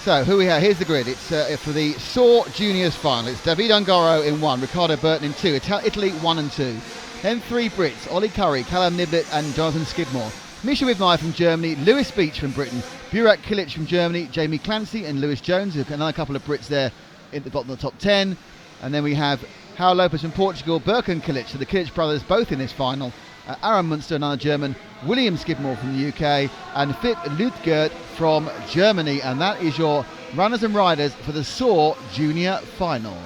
So, who we have? Here's the grid. It's for the SOAR Juniors final. It's David Ungaro in 1, Riccardo Burton in 2, Italy 1 and 2. Then 3 Brits, Ollie Curry, Callum Niblett and Jonathan Skidmore. Misha Widmeyer from Germany, Lewis Beach from Britain, Burak Kilic from Germany, Jamie Clancy and Lewis Jones, another couple of Brits there at the bottom of the top 10. And then we have Hal Lopez from Portugal, Birkin Kilic, so the Kilic brothers both in this final. Aaron Munster, another German, William Skidmore from the UK, and Philipp Lüdgert from Germany. And that is your runners and riders for the SOAR Junior Final.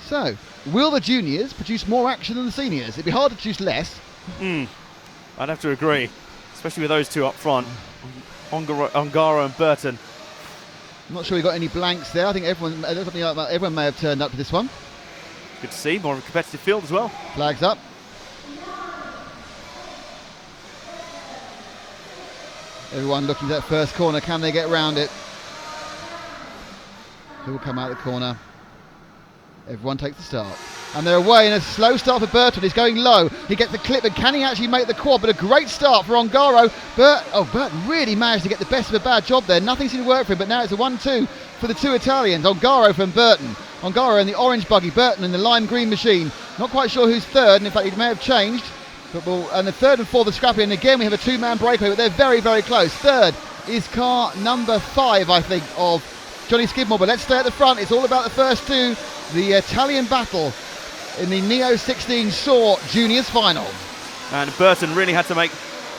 So, will the juniors produce more action than the seniors? It'd be hard to produce less. I'd have to agree, especially with those two up front, Ungaro and Burton. I'm not sure we got any blanks there. I think everyone may have turned up to this one. Good to see, more of a competitive field as well. Flags up. Everyone looking at that first corner. Can they get round it? Who will come out of the corner? Everyone takes the start. And they're away in a slow start for Burton. He's going low. He gets the clip, and can he actually make the quad? But a great start for Ungaro. Burton really managed to get the best of a bad job there. Nothing seemed to work for him, but now it's a 1-2 for the two Italians. Ungaro from Burton. Ungaro in the orange buggy, Burton in the lime green machine. Not quite sure who's third, and in fact he may have changed. And the third and fourth are scrappy, and again we have a two-man breakaway, but they're very, very close. Third is car number 5, I think, of Johnny Skidmore. But let's stay at the front. It's all about the first two. The Italian battle in the Neo 16 SOAR Juniors final. And Burton really had to make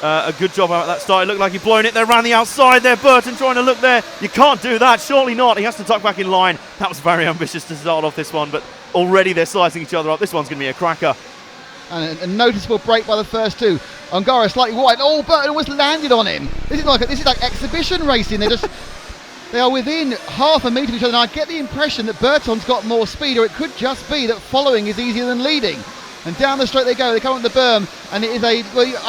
a good job out of that start. It looked like he'd blown it there around the outside there. Burton trying to look there. You can't do that, surely not. He has to tuck back in line. That was very ambitious to start off this one, but already they're slicing each other up. This one's going to be a cracker. And a noticeable break by the first two. Ungaro slightly wide. Oh, Burton almost landed on him. This is like exhibition racing. They are within half a metre of each other, and I get the impression that Burton's got more speed, or it could just be that following is easier than leading. And down the straight they go. They come up the berm, and it is I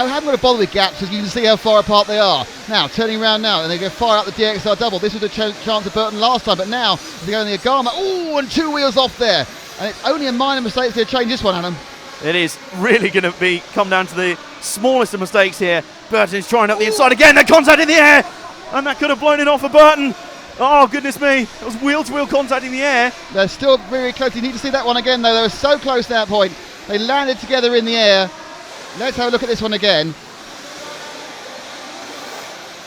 haven't got to bother with gaps, because you can see how far apart they are. Now, turning around now, and they go far out the DXR double. This was a chance of Burton last time, but now they go in the Agama. Oh, and 2 wheels off there. And it's only a minor mistake that's going to change this one, Adam. It is really going to come down to the smallest of mistakes here. Burton is trying up the inside again. They're contact in the air, and that could have blown it off for Burton. Oh, goodness me. It was wheel-to-wheel contact in the air. They're still very close. You need to see that one again, though. They were so close at that point. They landed together in the air. Let's have a look at this one again.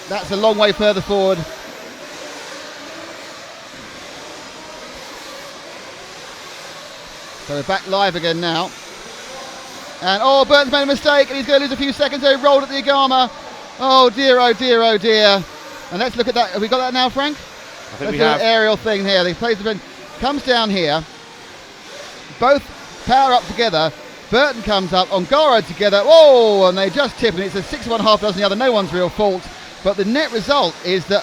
That's a long way further forward. So we're back live again now. And Burton's made a mistake, and he's going to lose a few seconds. So he rolled at the Agama. Oh dear, oh dear, oh dear. And let's look at that. Have we got that now, Frank? I think we have. An aerial thing here. They plays the comes down here. Both power up together. Burton comes up. Ungaro together. Oh, and they just tip, and it's a 6.5 dozen the other. No one's real fault. But the net result is that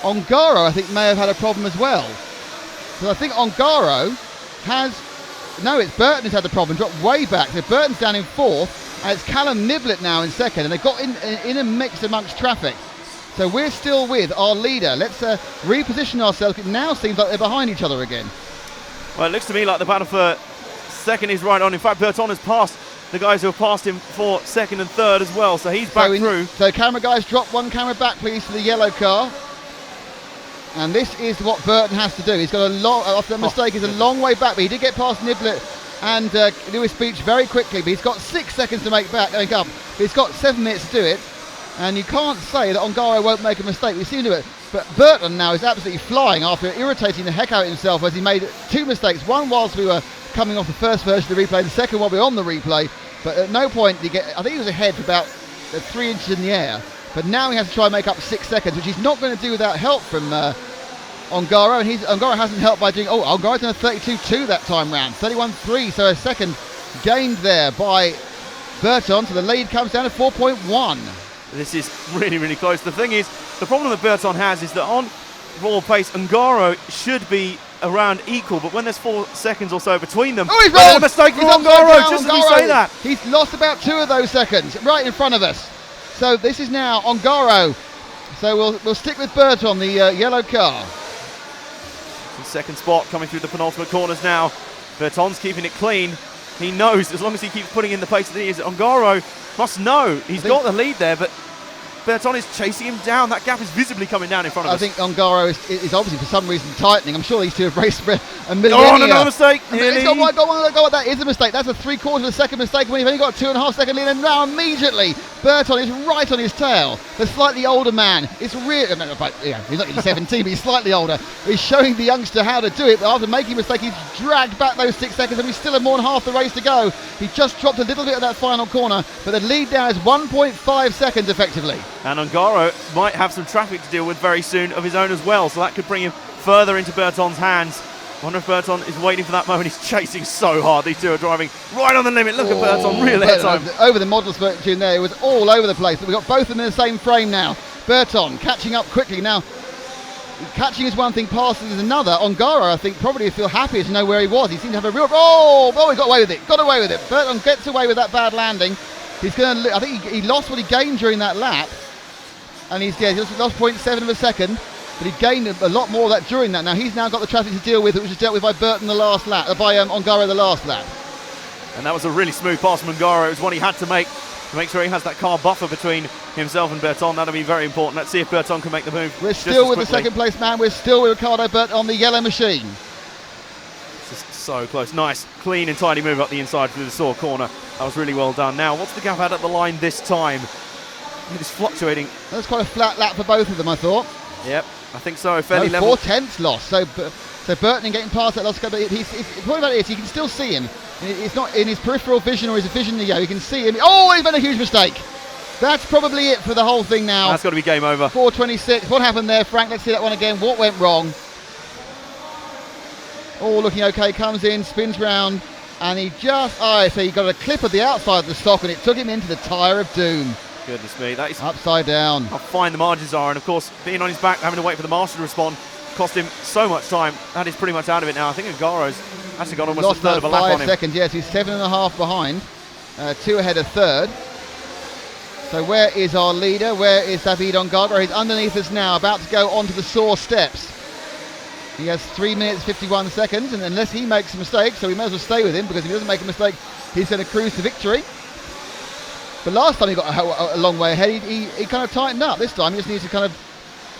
Ungaro, I think, may have had a problem as well. So I think Ungaro has. No, it's Burton who's had the problem. Dropped way back. So Burton's down in 4th, and it's Callum Niblett now in 2nd, and they've got in a mix amongst traffic. So we're still with our leader. Let's reposition ourselves. It now seems like they're behind each other again. Well, it looks to me like the battle for 2nd is right on. In fact, Burton has passed the guys who have passed him for 2nd and 3rd as well. So he's back through. So camera guys, drop one camera back, please, to the yellow car. And this is what Burton has to do. He's got a long, after the mistake, he's a long way back, but he did get past Niblett and Lewis Beach very quickly. But he's got 6 seconds to make up. But he's got 7 minutes to do it. And you can't say that Ungaro won't make a mistake. We seem to it. But Burton now is absolutely flying after irritating the heck out of himself as he made 2 mistakes. One whilst we were coming off the first version of the replay, the second while we were on the replay. But at no point did he get, I think he was ahead for about 3 inches in the air. But now he has to try and make up 6 seconds, which he's not going to do without help from Ungaro. And Ungaro hasn't helped by doing, Ungaro's done a 32.2 that time round. 31.3, so a second gained there by Burton. So the lead comes down to 4.1. This is really, really close. The thing is, the problem that Burton has is that on raw pace, Ungaro should be around equal, but when there's 4 seconds or so between them, he's wrong! A mistake from Ungaro, just as we say that. He's lost about 2 of those seconds, right in front of us. So this is now Ungaro. So we'll stick with Burton, the yellow car. In 2nd spot, coming through the penultimate corners now. Burton's keeping it clean. He knows as long as he keeps putting in the pace that he is, Ungaro must know he's got the lead there, but Berton is chasing him down. That gap is visibly coming down in front of us. I think Ongaro is obviously for some reason tightening. I'm sure these two have raced for a million. Oh, another mistake. Oh my God, that is a mistake. That's a 3/4 of a second mistake when you've only got a 2.5 second lead, and now immediately Berton is right on his tail. The slightly older man. It's really, no, but, yeah, he's not even 17, but he's slightly older. He's showing the youngster how to do it, but after making a mistake, he's dragged back those 6 seconds, and he's still had more than half the race to go. He just dropped a little bit of that final corner, but the lead now is 1.5 seconds effectively. And Ongaro might have some traffic to deal with very soon of his own as well, so that could bring him further into Berton's hands. I wonder if Berton is waiting for that moment. He's chasing so hard. These two are driving right on the limit. Look at Berton, really hits home. Over the model spurt tune there, it was all over the place, but we've got both of them in the same frame now. Berton catching up quickly now. Catching is one thing, passing is another. Ongaro, I think, probably would feel happier to know where he was. He seemed to have a real... he got away with it. Got away with it. Berton gets away with that bad landing. He's going to... I think he lost what he gained during that lap. And he lost 0.7 of a second. But he gained a lot more of that during that. Now, he's now got the traffic to deal with, which was dealt with by Burton the last lap, by Ongaro the last lap. And that was a really smooth pass from Ongaro. It was one he had to make sure he has that car buffer between himself and Berton. That'll be very important. Let's see if Berton can make the move. We're still with the second place man. We're still with Ricardo Berton on the yellow machine. This is so close. Nice, clean and tidy move up the inside through the SOAR corner. That was really well done. Now, what's the gap had at the line this time? It's fluctuating. That's quite a flat lap for both of them, I thought. Yep, I think so. Fairly level. 4/10 loss. So Burton getting past that loss. But the point about it is you can still see him. It's not in his peripheral vision or his vision. You can see him. Oh, he's made a huge mistake. That's probably it for the whole thing now. That's got to be game over. 4:26. What happened there, Frank? Let's see that one again. What went wrong? Oh, looking okay. Comes in, spins round, and he just... so he got a clip of the outside of the stock, and it took him into the tyre of doom. Goodness me, that is upside down. How fine the margins are, and of course, being on his back, having to wait for the master to respond, cost him so much time. That is pretty much out of it now. I think Ongaro's actually got almost a third of a lap on him. 5 seconds, yes, he's 7.5 behind, 2 ahead of third. So where is our leader? Where is David Ongaro? He's underneath us now, about to go onto the SOAR steps. He has 3 minutes 51 seconds, and unless he makes a mistake, so we may as well stay with him, because if he doesn't make a mistake, he's going to cruise to victory. But last time he got a long way ahead, he kind of tightened up. This time he just needs to kind of...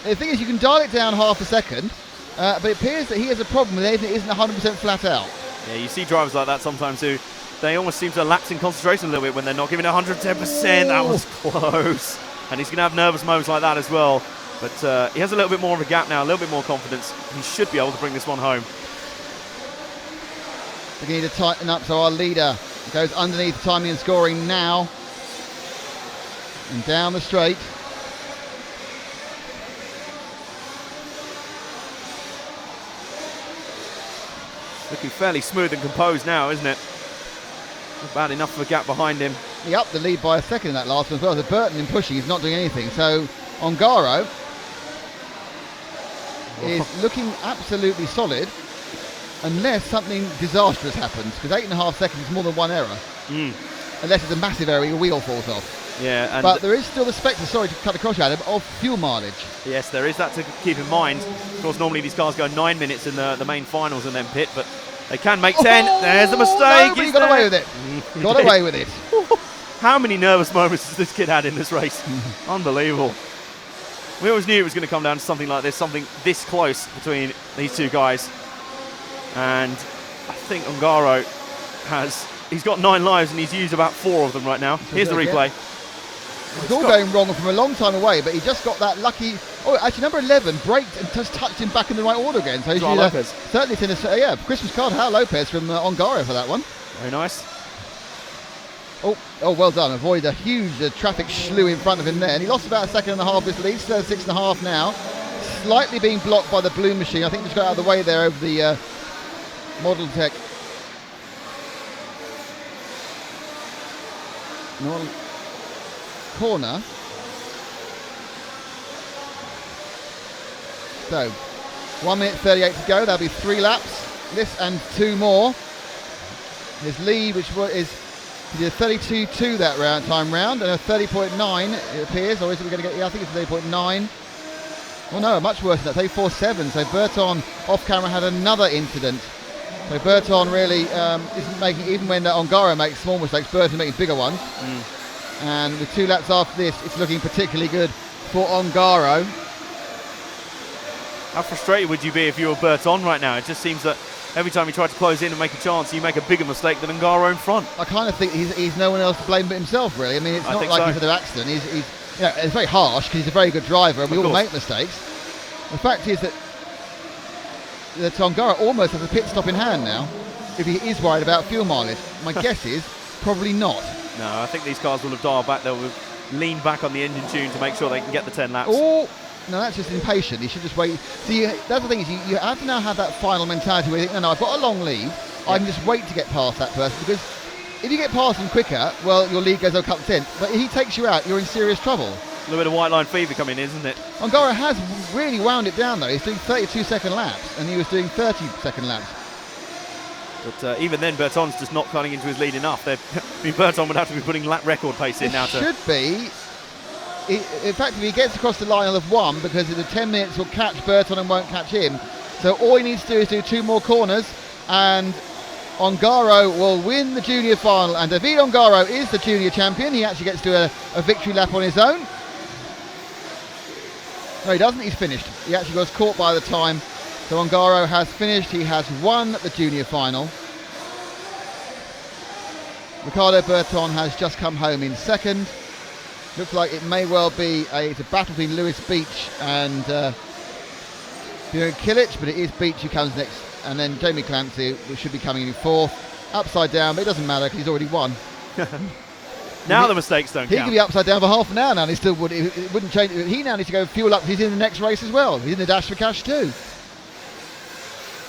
The thing is, you can dial it down half a second, but it appears that he has a problem with anything that isn't 100% flat out. Yeah, you see drivers like that sometimes who they almost seem to lapse in concentration a little bit when they're not giving 110%. That was close. And he's going to have nervous moments like that as well. But he has a little bit more of a gap now, a little bit more confidence. He should be able to bring this one home. We need to tighten up, so our leader goes underneath timing and scoring now. And down the straight. Looking fairly smooth and composed now, isn't it? Not bad enough of a gap behind him. He upped the lead by a second in that last one as well. So Burton in pushing is not doing anything. So Ongaro is looking absolutely solid unless something disastrous happens, because 8.5 seconds is more than one error. Unless it's a massive error, your wheel falls off. Yeah, but there is still the spectre, sorry to cut across, Adam, of fuel mileage. Yes, there is that to keep in mind. Of course, normally these cars go 9 minutes in the main finals and then pit, but they can make 10. There's the mistake. No, but he got away with it. Got away with it. How many nervous moments has this kid had in this race? Unbelievable. We always knew it was going to come down to something like this, something this close between these two guys. And I think Ongaro he's got 9 lives and he's used about 4 of them right now. Here's the replay. It's all going wrong from a long time away, but he just got that lucky... Oh, actually, number 11 braked and just touched him back in the right order again. So Lopez. Certainly, Christmas card, Hal Lopez from Ongaro for that one. Very nice. Oh, well done. Avoid a huge traffic slew in front of him there. And he lost about 1.5 seconds his lead. Still 6.5 now. Slightly being blocked by the blue machine. I think just got out of the way there over the Model Tech. Corner. So 1 minute 38 to go. That'll be 3 laps. This and 2 more. His lead, which is he did a 32.2 that time round, and a 30.9 it appears, or is it we're going to get? Yeah, I think it's 30.9. Well, no, much worse than that. 34.7. So Berton off camera had another incident. So Berton really isn't making, even when Ongaro makes small mistakes, Berton making bigger ones. And with 2 laps after this, it's looking particularly good for Ongaro. How frustrated would you be if you were Berton right now? It just seems that every time you try to close in and make a chance, you make a bigger mistake than Ongaro in front. I kind of think he's no one else to blame but himself, really. I mean, it's not like so. he's had an accident. He's it's very harsh because he's a very good driver and we all make mistakes. The fact is that Ongaro almost has a pit stop in hand now if he is worried about fuel mileage. My guess is probably not. No, I think these cars will have dialed back. They'll have leaned back on the engine tune to make sure they can get the 10 laps. No, that's just impatient. He should just wait. See, that's the thing is you have to now have that final mentality where you think, no, I've got a long lead. I can just wait to get past that person because if you get past him quicker, well, your lead goes a couple of tenths. But if he takes you out, you're in serious trouble. A little bit of white line fever coming in, isn't it? Ongaro has really wound it down though. He's doing 32-second laps and he was doing 30-second laps. But even then, Berton's just not cutting into his lead enough. Berton would have to be putting lap record pace in now. Should be. In fact, if he gets across the line, he'll have won because in the 10 minutes he'll catch Berton and won't catch him. So all he needs to do is do 2 more corners and Ongaro will win the junior final. And David Ongaro is the junior champion. He actually gets to do a victory lap on his own. No, he doesn't. He's finished. He actually was caught by the time. So Ongaro has finished. He has won the junior final. Ricardo Berton has just come home in second. Looks like it may well be it's a battle between Lewis Beach and Björn Kilic, but it is Beach who comes next. And then Jamie Clancy, which should be coming in fourth. Upside down, but it doesn't matter because he's already won. Now the mistakes don't count. He could be upside down for half an hour now and he still would. It wouldn't change. He now needs to go fuel up. He's in the next race as well. He's in the Dash for Cash too.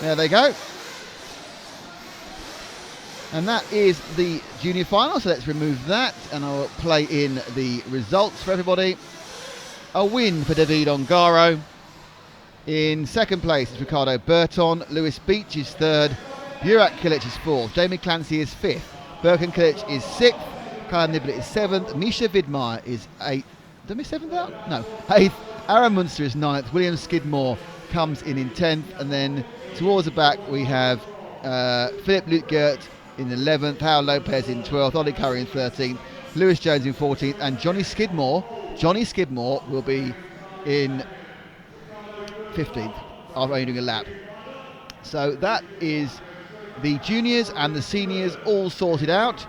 There they go. And that is the junior final, so let's remove that and I'll play in the results for everybody. A win for David Ongaro. In second place is Ricardo Berton. Lewis Beach is third. Burak Kilic is fourth. Jamie Clancy is fifth. Birkin Kilic is sixth. Kyle Niblett is seventh. Misha Vidmar is eighth. Did I miss seventh out? No. Eighth. Aaron Munster is ninth. William Skidmore comes in 10th. And then towards the back we have Philip Lutgert in 11th, Hal Lopez in 12th, Ollie Curry in 13th, Lewis Jones in 14th, and Johnny Skidmore will be in 15th after only doing a lap. So that is the juniors and the seniors all sorted out.